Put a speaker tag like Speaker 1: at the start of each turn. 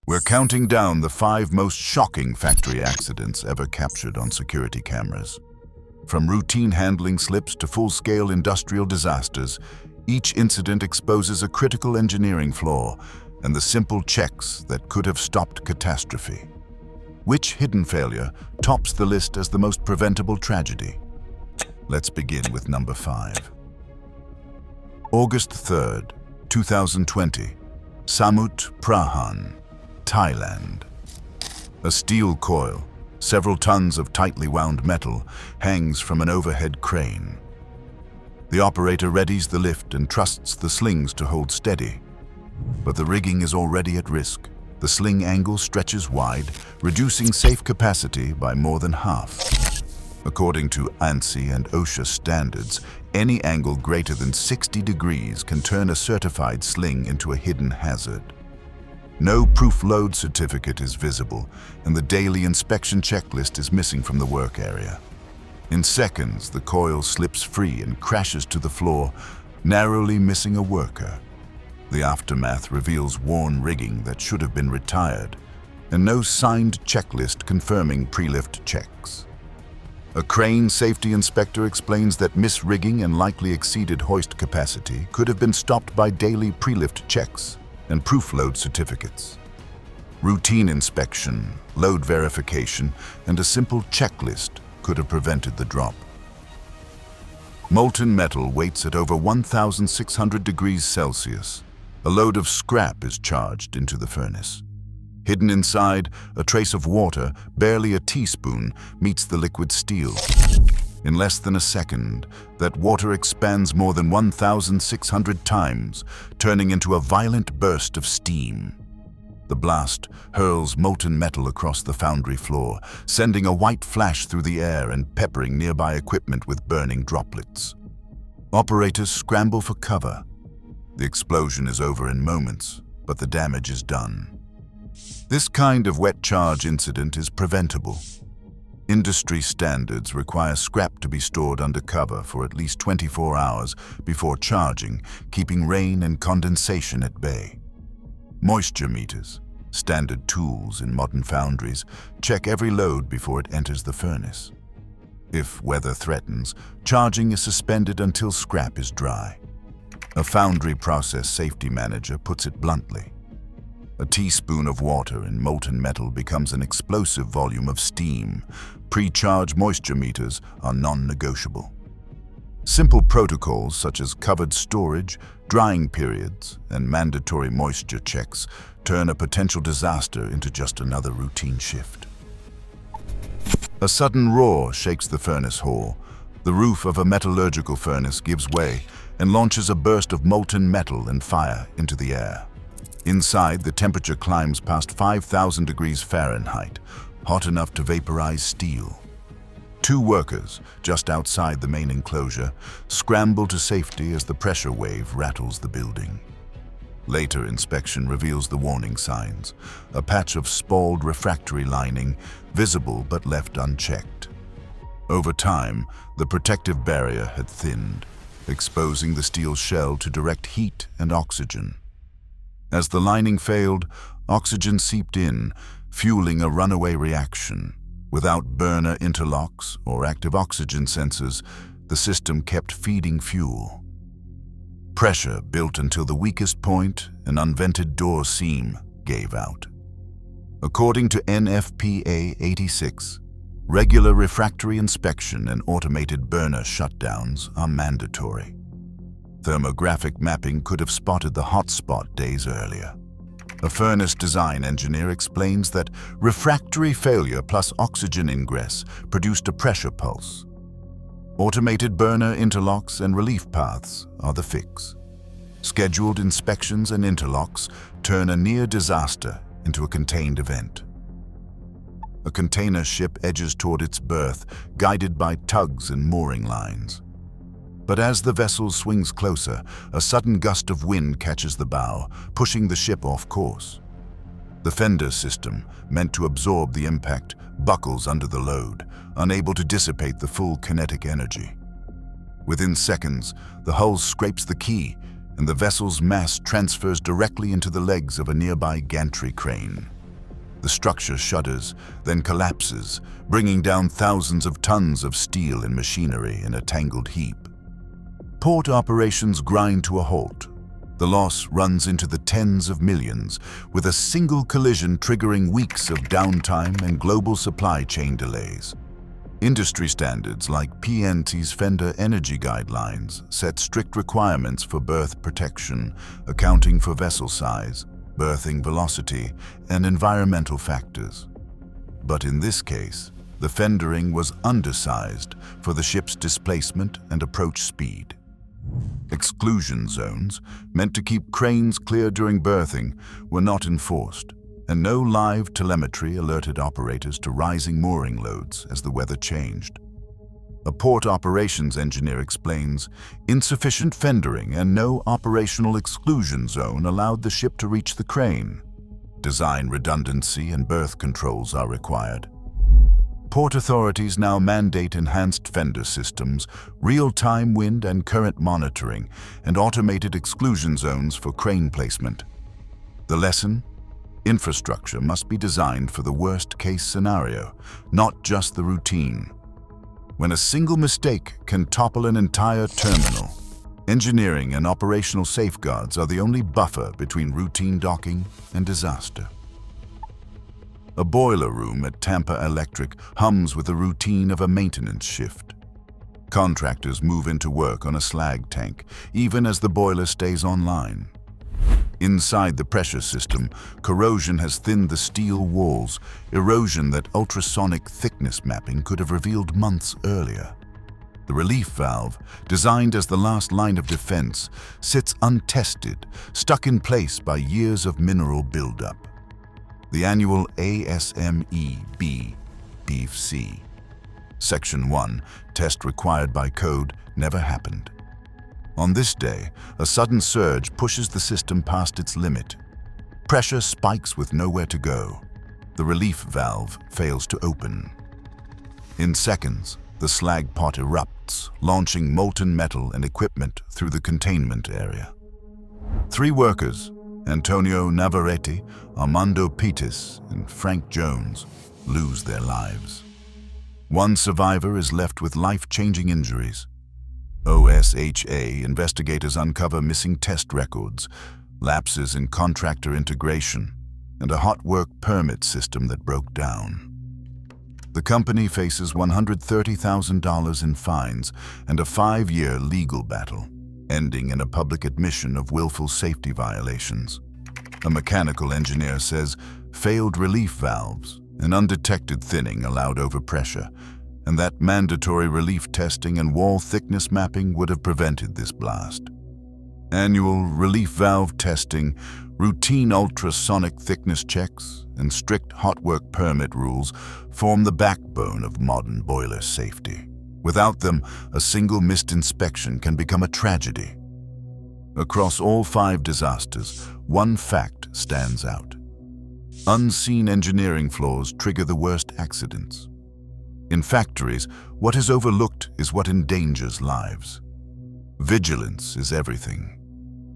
Speaker 1: We're counting down the 5 most shocking factory accidents ever captured on security cameras. From routine handling slips to full-scale industrial disasters, each incident exposes a critical engineering flaw and the simple checks that could have stopped catastrophe. Which hidden failure tops the list as the most preventable tragedy? Let's begin with number 5. August 3rd, 2020, Samut Prahan, Thailand. A steel coil, several tons of tightly wound metal, hangs from an overhead crane. The operator readies the lift and trusts the slings to hold steady. But the rigging is already at risk. The sling angle stretches wide, reducing safe capacity by more than half. According to ANSI and OSHA standards, any angle greater than 60 degrees can turn a certified sling into a hidden hazard. No proof load certificate is visible, and the daily inspection checklist is missing from the work area. In seconds, the coil slips free and crashes to the floor, narrowly missing a worker. The aftermath reveals worn rigging that should have been retired, and no signed checklist confirming pre-lift checks. A crane safety inspector explains that misrigging and likely exceeded hoist capacity could have been stopped by daily pre-lift checks and proof load certificates. Routine inspection, load verification, and a simple checklist could have prevented the drop. Molten metal waits at over 1,600 degrees Celsius. A load of scrap is charged into the furnace. Hidden inside, a trace of water, barely a teaspoon, meets the liquid steel. In less than a second, that water expands more than 1,600 times, turning into a violent burst of steam. The blast hurls molten metal across the foundry floor, sending a white flash through the air and peppering nearby equipment with burning droplets. Operators scramble for cover. The explosion is over in moments, but the damage is done. This kind of wet charge incident is preventable. Industry standards require scrap to be stored under cover for at least 24 hours before charging, keeping rain and condensation at bay. Moisture meters, standard tools in modern foundries, check every load before it enters the furnace. If weather threatens, charging is suspended until scrap is dry. A foundry process safety manager puts it bluntly. A teaspoon of water in molten metal becomes an explosive volume of steam. Pre-charge moisture meters are non-negotiable. Simple protocols such as covered storage, drying periods, and mandatory moisture checks turn a potential disaster into just another routine shift. A sudden roar shakes the furnace hall. The roof of a metallurgical furnace gives way and launches a burst of molten metal and fire into the air. Inside, the temperature climbs past 5,000 degrees Fahrenheit, hot enough to vaporize steel. 2 workers, just outside the main enclosure, scramble to safety as the pressure wave rattles the building. Later inspection reveals the warning signs, a patch of spalled refractory lining, visible but left unchecked. Over time, the protective barrier had thinned, exposing the steel shell to direct heat and oxygen. As the lining failed, oxygen seeped in, fueling a runaway reaction. Without burner interlocks or active oxygen sensors, the system kept feeding fuel. Pressure built until the weakest point, an unvented door seam, gave out. According to NFPA 86, regular refractory inspection and automated burner shutdowns are mandatory. Thermographic mapping could have spotted the hotspot days earlier. A furnace design engineer explains that refractory failure plus oxygen ingress produced a pressure pulse. Automated burner interlocks and relief paths are the fix. Scheduled inspections and interlocks turn a near disaster into a contained event. A container ship edges toward its berth, guided by tugs and mooring lines. But as the vessel swings closer, a sudden gust of wind catches the bow, pushing the ship off course. The fender system, meant to absorb the impact, buckles under the load, unable to dissipate the full kinetic energy. Within seconds, the hull scrapes the quay, and the vessel's mass transfers directly into the legs of a nearby gantry crane. The structure shudders, then collapses, bringing down thousands of tons of steel and machinery in a tangled heap. Port operations grind to a halt. The loss runs into the tens of millions, with a single collision triggering weeks of downtime and global supply chain delays. Industry standards like PNT's Fender Energy Guidelines set strict requirements for berth protection, accounting for vessel size, berthing velocity, and environmental factors. But in this case, the fendering was undersized for the ship's displacement and approach speed. Exclusion zones, meant to keep cranes clear during berthing, were not enforced, and no live telemetry alerted operators to rising mooring loads as the weather changed. A port operations engineer explains, insufficient fendering and no operational exclusion zone allowed the ship to reach the crane. Design redundancy and berth controls are required. Port authorities now mandate enhanced fender systems, real-time wind and current monitoring, and automated exclusion zones for crane placement. The lesson? Infrastructure must be designed for the worst-case scenario, not just the routine. When a single mistake can topple an entire terminal, engineering and operational safeguards are the only buffer between routine docking and disaster. A boiler room at Tampa Electric hums with the routine of a maintenance shift. Contractors move into work on a slag tank, even as the boiler stays online. Inside the pressure system, corrosion has thinned the steel walls, erosion that ultrasonic thickness mapping could have revealed months earlier. The relief valve, designed as the last line of defense, sits untested, stuck in place by years of mineral buildup. The annual ASME-B Beef C Section 1 test required by code never happened. On this day, a sudden surge pushes the system past its limit. Pressure spikes with nowhere to go. The relief valve fails to open. In seconds, the slag pot erupts, launching molten metal and equipment through the containment area. 3 workers, Antonio Navarrete, Armando Pitis, and Frank Jones, lose their lives. 1 survivor is left with life-changing injuries. OSHA investigators uncover missing test records, lapses in contractor integration, and a hot work permit system that broke down. The company faces $130,000 in fines and a 5-year legal battle, ending in a public admission of willful safety violations. A mechanical engineer says failed relief valves and undetected thinning allowed overpressure, and that mandatory relief testing and wall thickness mapping would have prevented this blast. Annual relief valve testing, routine ultrasonic thickness checks, and strict hot work permit rules form the backbone of modern boiler safety. Without them, a single missed inspection can become a tragedy. Across all 5 disasters, one fact stands out. Unseen engineering flaws trigger the worst accidents. In factories, what is overlooked is what endangers lives. Vigilance is everything.